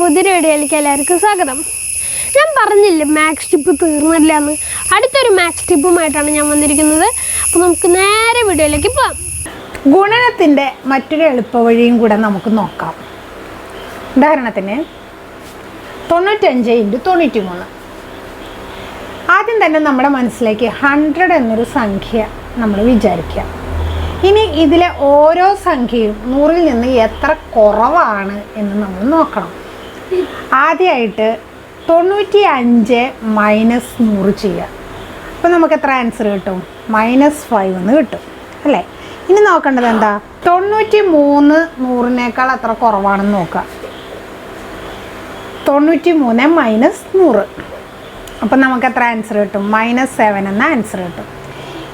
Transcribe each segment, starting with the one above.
പുതിയ വീഡിയോയിലേക്ക് എല്ലാവർക്കും സ്വാഗതം. ഞാൻ പറഞ്ഞില്ലേ മാത്സ് ടിപ്പ് തീർന്നില്ല എന്ന്. അടുത്തൊരു മാത്സ് ടിപ്പുമായിട്ടാണ് ഞാൻ വന്നിരിക്കുന്നത്. അപ്പോൾ നമുക്ക് നേരെ വീഡിയോയിലേക്ക് പോകാം. ഗുണനത്തിൻ്റെ മറ്റൊരു എളുപ്പവഴിയും കൂടെ നമുക്ക് നോക്കാം. ഉദാഹരണത്തിന് 95 × 93. ആദ്യം തന്നെ നമ്മുടെ മനസ്സിലേക്ക് 100 എന്നൊരു സംഖ്യ നമ്മൾ വിചാരിക്കുക. ഇനി ഇതിലെ ഓരോ സംഖ്യയും 100-ൽ നിന്ന് എത്ര കുറവാണ് എന്ന് നമ്മൾ നോക്കണം. ആദ്യമായിട്ട് 95 - 100 ചെയ്യുക. അപ്പോൾ നമുക്ക് എത്ര ആൻസർ കിട്ടും? -5 എന്ന് കിട്ടും അല്ലേ? ഇനി നോക്കേണ്ടത് എന്താ? 93 100-നേക്കാൾ എത്ര കുറവാണെന്ന് നോക്കുക. 93 - 100. അപ്പം നമുക്ക് എത്ര ആൻസർ കിട്ടും? -7 എന്ന ആൻസർ കിട്ടും.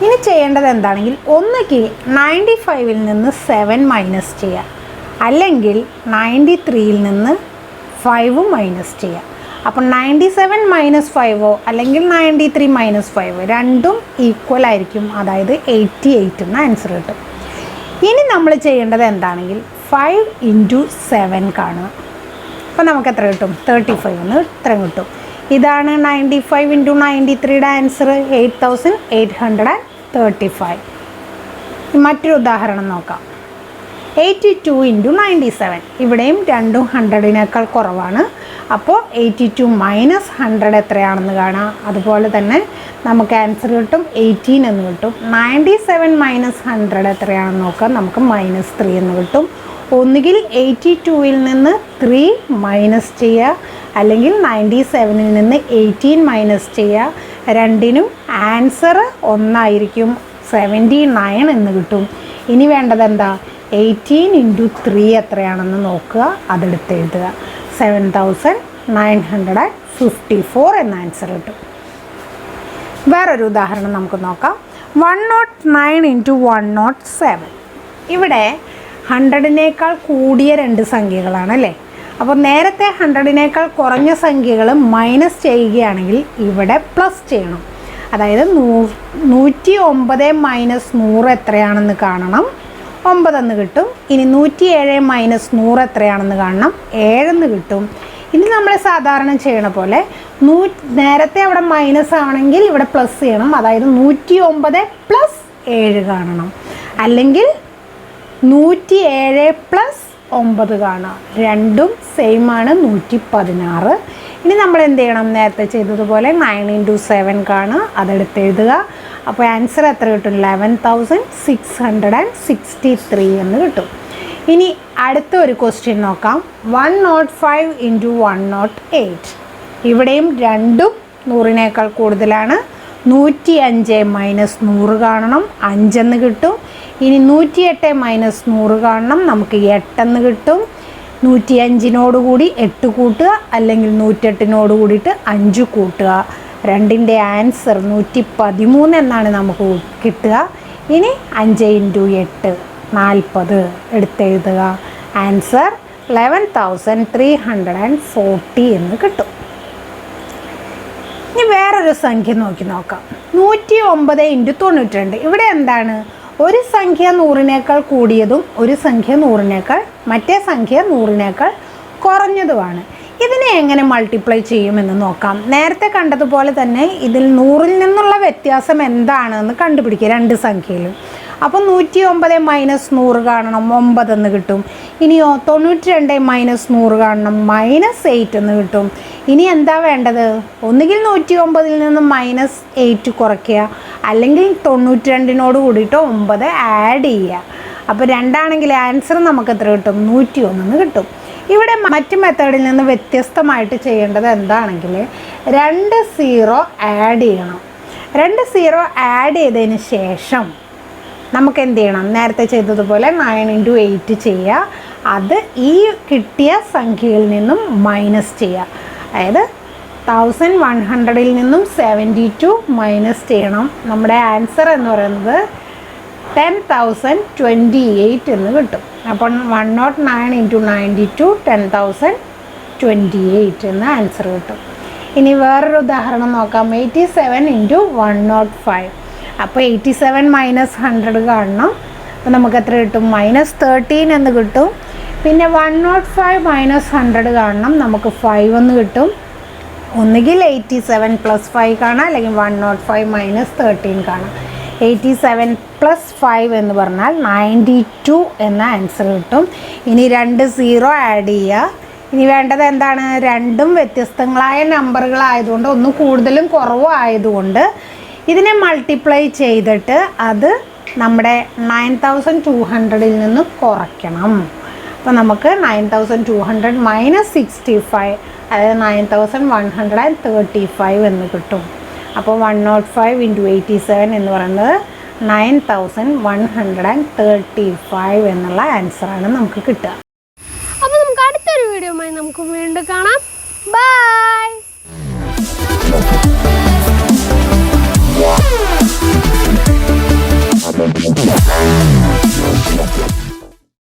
ഇനി ചെയ്യേണ്ടത് എന്താണെങ്കിൽ ഒന്നുകിൽ 95-ൽ നിന്ന് 7 മൈനസ് ചെയ്യുക, അല്ലെങ്കിൽ 93-ൽ നിന്ന് 5 മൈനസ് ചെയ്യുക. അപ്പം 97 - 5 അല്ലെങ്കിൽ 93 - 5 രണ്ടും ഈക്വൽ ആയിരിക്കും. അതായത് 88 എന്ന ആൻസർ കിട്ടും. ഇനി നമ്മൾ ചെയ്യേണ്ടത് എന്താണെങ്കിൽ 5 × 7 കാണുക. അപ്പം നമുക്ക് എത്ര കിട്ടും? 35 എന്ന് ഇത്രയും കിട്ടും. ഇതാണ് 95 × 93യുടെ ആൻസർ, 8835. മറ്റൊരു ഉദാഹരണം നോക്കാം. 82 × 97. ഇവിടെയും രണ്ടും 100-നേക്കാൾ കുറവാണ്. അപ്പോൾ 82 - 100 എത്രയാണെന്ന് കാണാം. അതുപോലെ തന്നെ നമുക്ക് ആൻസർ കിട്ടും 18 എന്ന് കിട്ടും. 97 - 100 എത്രയാണെന്ന് നോക്കാം. നമുക്ക് -3 എന്ന് കിട്ടും. ഒന്നുകിൽ 82-ൽ നിന്ന് 3 മൈനസ് ചെയ്യുക, അല്ലെങ്കിൽ 97-ൽ നിന്ന് 18 മൈനസ് ചെയ്യുക. രണ്ടിനും ആൻസർ ഒന്നായിരിക്കും, 79 എന്ന് കിട്ടും. ഇനി വേണ്ടത് എന്താ? 18 × 3 എത്രയാണെന്ന് നോക്കുക, അതെടുത്ത് എഴുതുക. 7954 എന്ന ആൻസർ കിട്ടും. വേറൊരു ഉദാഹരണം നമുക്ക് നോക്കാം. 109 × 107. ഇവിടെ 100-നേക്കാൾ കൂടിയ രണ്ട് സംഖ്യകളാണ് അല്ലേ? അപ്പോൾ നേരത്തെ 100-നേക്കാൾ കുറഞ്ഞ സംഖ്യകൾ മൈനസ് ചെയ്യുകയാണെങ്കിൽ ഇവിടെ പ്ലസ് ചെയ്യണം. അതായത് 109 - 100 എത്രയാണെന്ന് കാണണം, 9 എന്ന് കിട്ടും. ഇനി 107 - 100 എത്രയാണെന്ന് കാണണം, 7 എന്ന് കിട്ടും. ഇനി നമ്മൾ സാധാരണ ചെയ്യണ പോലെ നേരത്തെ അവിടെ മൈനസ് ആണെങ്കിൽ ഇവിടെ പ്ലസ് ചെയ്യണം. അതായത് 109 + 7 കാണണം, അല്ലെങ്കിൽ 107 + 9 കാണാം. രണ്ടും സെയിം ആണ്, 116. ഇനി നമ്മൾ എന്ത് ചെയ്യണം? നേരത്തെ ചെയ്തതുപോലെ 9 × 7 കാണുക, അതെടുത്ത് എഴുതുക. അപ്പോൾ ആൻസർ എത്ര കിട്ടും? 11663 എന്ന് കിട്ടും. ഇനി അടുത്ത ഒരു ക്വസ്റ്റ്യൻ നോക്കാം. 105 × 108. ഇവിടെയും രണ്ടും 100-നേക്കാൾ കൂടുതലാണ്. 105 - 100 കാണണം, 5 എന്ന് കിട്ടും. ഇനി 108 - 100 കാണണം, നമുക്ക് 8 എന്ന് കിട്ടും. 105-നോട് കൂടി 8 കൂട്ടുക, അല്ലെങ്കിൽ 108-നോട് കൂടിയിട്ട് 5 കൂട്ടുക. രണ്ടിൻ്റെ ആൻസർ 113 എന്നാണ് നമുക്ക് കിട്ടുക. ഇനി 5 × 8 40 എടുത്തെഴുതുക. ആൻസർ 11340 എന്ന് കിട്ടും. ഇനി വേറൊരു സംഖ്യ നോക്കാം. 109 × 92. ഇവിടെ എന്താണ്? ഒരു സംഖ്യ 100-നേക്കാൾ കൂടിയതും ഒരു സംഖ്യ 100-നേക്കാൾ മറ്റേ സംഖ്യ 100-നേക്കാൾ കുറഞ്ഞതുമാണ്. ഇതിനെ എങ്ങനെ മൾട്ടിപ്ലൈ ചെയ്യുമെന്ന് നോക്കാം. നേരത്തെ കണ്ടതുപോലെ തന്നെ ഇതിൽ 100-ൽ നിന്നുള്ള വ്യത്യാസം എന്താണെന്ന് കണ്ടുപിടിക്കുക രണ്ട് സംഖ്യയിലും. അപ്പോൾ 109 - 100 കാണണം, 9 എന്ന് കിട്ടും. ഇനിയോ 92 - 100 കാണണം, -8 എന്ന് കിട്ടും. ഇനി എന്താ വേണ്ടത്? ഒന്നുകിൽ 109-ൽ നിന്ന് -8 കുറയ്ക്കുക, അല്ലെങ്കിൽ 92-നോട് കൂടിയിട്ട് 9 ആഡ് ചെയ്യുക. അപ്പോൾ രണ്ടാണെങ്കിൽ ആൻസർ നമുക്ക് എത്ര കിട്ടും? 101 എന്ന് കിട്ടും. ഇവിടെ മറ്റ് മെത്തേഡിൽ നിന്ന് വ്യത്യസ്തമായിട്ട് ചെയ്യേണ്ടത് എന്താണെങ്കിൽ 2 0 ആഡ് ചെയ്യണം. 2 0 ആഡ് ചെയ്തതിന് ശേഷം നമുക്ക് എന്ത് ചെയ്യണം? നേരത്തെ ചെയ്തതുപോലെ 9 × 8 ചെയ്യുക. അത് ഈ കിട്ടിയ സംഖ്യയിൽ നിന്നും മൈനസ് ചെയ്യുക. അതായത് 1100-ൽ നിന്നും 72 മൈനസ് ചെയ്യണം. നമ്മുടെ ആൻസർ എന്ന് പറയുന്നത് 10028 എന്ന് കിട്ടും. അപ്പം 109 × 92 10028 എന്ന ആൻസർ കിട്ടും. ഇനി വേറൊരു ഉദാഹരണം നോക്കാം. 87 × 105. അപ്പോൾ 87 - 100 കാണണം. അപ്പോൾ നമുക്ക് എത്ര കിട്ടും? -13 എന്ന് കിട്ടും. പിന്നെ 105 മൈനസ് 100 കാണണം, നമുക്ക് 5 എന്ന് കിട്ടും. ഒന്നുകിൽ 87 പ്ലസ് 5 കാണാം, അല്ലെങ്കിൽ 105 മൈനസ് 13 കാണാം. 87 പ്ലസ് 5 എന്ന് പറഞ്ഞാൽ 92 എന്ന ആൻസർ കിട്ടും. ഇനി 2 0 ആഡ് ചെയ്യുക. ഇനി വേണ്ടത് എന്താണ്? രണ്ടും വ്യത്യസ്തങ്ങളായ നമ്പറുകളായതുകൊണ്ട്, ഒന്ന് കൂടുതലും കുറവും ആയതുകൊണ്ട് ഇതിനെ മൾട്ടിപ്ലൈ ചെയ്തിട്ട് അത് നമ്മുടെ 9200 നിന്ന് കുറയ്ക്കണം. അപ്പോൾ നമുക്ക് 9200 മൈനസ് 65, അതായത് 9135 എന്ന് കിട്ടും. അപ്പോൾ 105 ഇൻറ്റു 87 എന്ന് പറയുന്നത് 9135 എന്നുള്ള ആൻസറാണ് നമുക്ക് കിട്ടുക. അപ്പോൾ നമുക്ക് അടുത്തൊരു വീഡിയോയുമായി നമുക്ക് വീണ്ടും കാണാം. ബൈ.